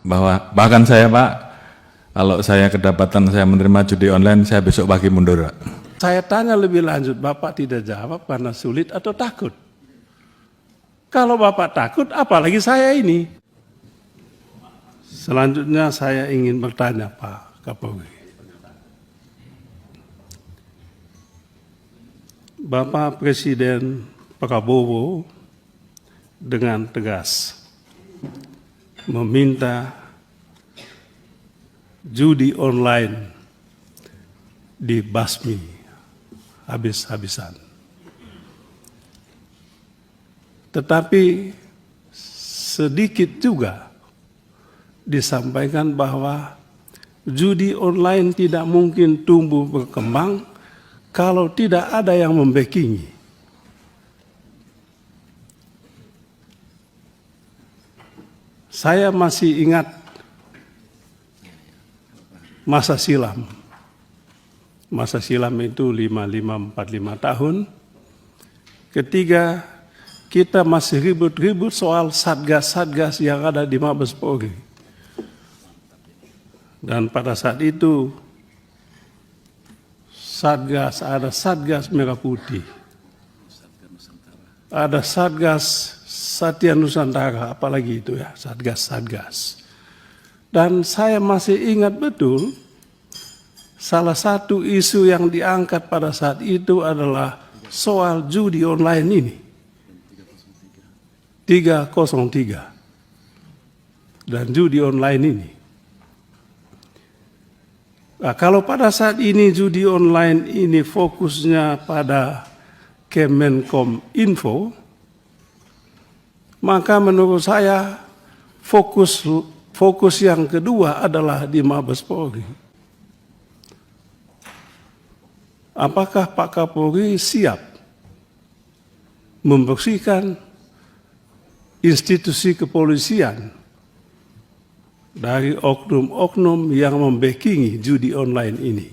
bahwa bahkan saya Pak, kalau saya kedapatan saya menerima judi online, saya besok pagi mundur Pak. Saya tanya lebih lanjut, Bapak tidak jawab karena sulit atau takut? Kalau Bapak takut, apalagi saya ini. Selanjutnya saya ingin bertanya Pak Kapolri. Bapak Presiden Prabowo dengan tegas meminta judi online dibasmi habis-habisan. Tetapi sedikit juga disampaikan bahwa judi online tidak mungkin tumbuh berkembang kalau tidak ada yang membackingi. Saya masih ingat masa silam. Masa silam itu 45 tahun. Ketika kita masih ribut-ribut soal satgas-satgas yang ada di Mabes Polri. Dan pada saat itu ada Satgas Merah Putih, ada Satgas Satya Nusantara, apalagi itu ya, Satgas-Satgas. Dan saya masih ingat betul, salah satu isu yang diangkat pada saat itu adalah soal judi online ini. 303 dan judi online ini. Nah, kalau pada saat ini judi online ini fokusnya pada Kemenkom Info, maka menurut saya fokus yang kedua adalah di Mabes Polri. Apakah Pak Kapolri siap membersihkan institusi kepolisian dari oknum-oknum yang membackingi judi online ini?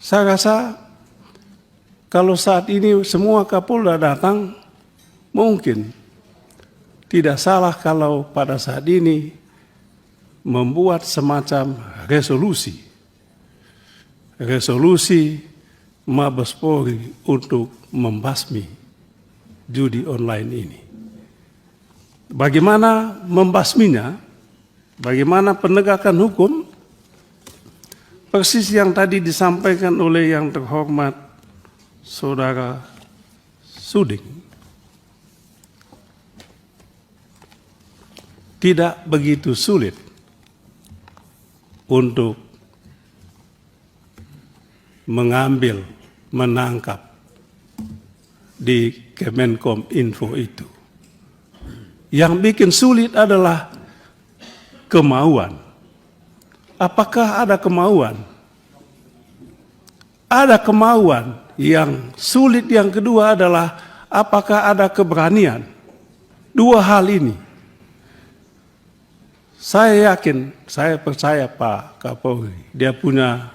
Saya rasa kalau saat ini semua Kapolda datang, mungkin tidak salah kalau pada saat ini membuat semacam resolusi Mabes Polri untuk membasmi judi online ini. Bagaimana membasminya, bagaimana penegakan hukum, persis yang tadi disampaikan oleh yang terhormat Saudara Suding. Tidak begitu sulit untuk menangkap di Kemenkom Info itu. Yang bikin sulit adalah kemauan. Apakah ada kemauan? Ada kemauan. Yang sulit yang kedua adalah apakah ada keberanian? Dua hal ini. Saya yakin, saya percaya Pak Kapolri, dia punya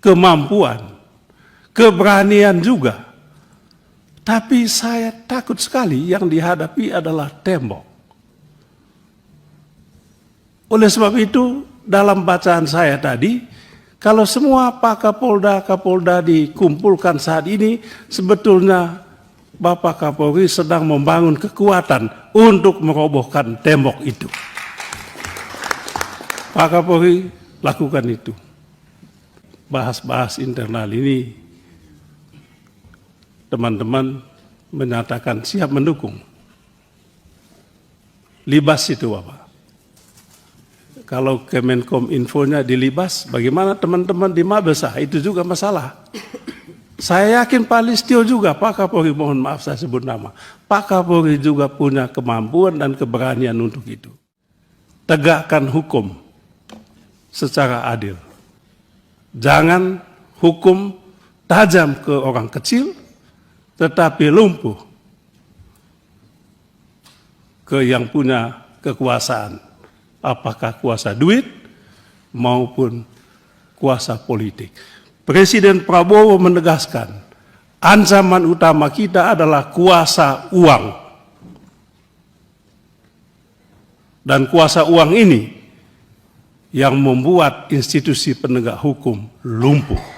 kemampuan, keberanian juga. Tapi saya takut sekali yang dihadapi adalah tembok. Oleh sebab itu, dalam bacaan saya tadi, kalau semua Pak Kapolda dikumpulkan saat ini, sebetulnya Bapak Kapolri sedang membangun kekuatan untuk merobohkan tembok itu. Pak Kapolri lakukan itu. Bahas-bahas internal ini, teman-teman menyatakan siap mendukung. Libas itu Bapak. Kalau Kemenkom Infonya dilibas, bagaimana teman-teman di Mabes? Itu juga masalah. Saya yakin Pak Listio juga, Pak Kapolri, mohon maaf saya sebut nama, Pak Kapolri juga punya kemampuan dan keberanian untuk itu. Tegakkan hukum secara adil. Jangan hukum tajam ke orang kecil, tetapi lumpuh ke yang punya kekuasaan. Apakah kuasa duit maupun kuasa politik. Presiden Prabowo menegaskan, ancaman utama kita adalah kuasa uang. Dan kuasa uang ini yang membuat institusi penegak hukum lumpuh.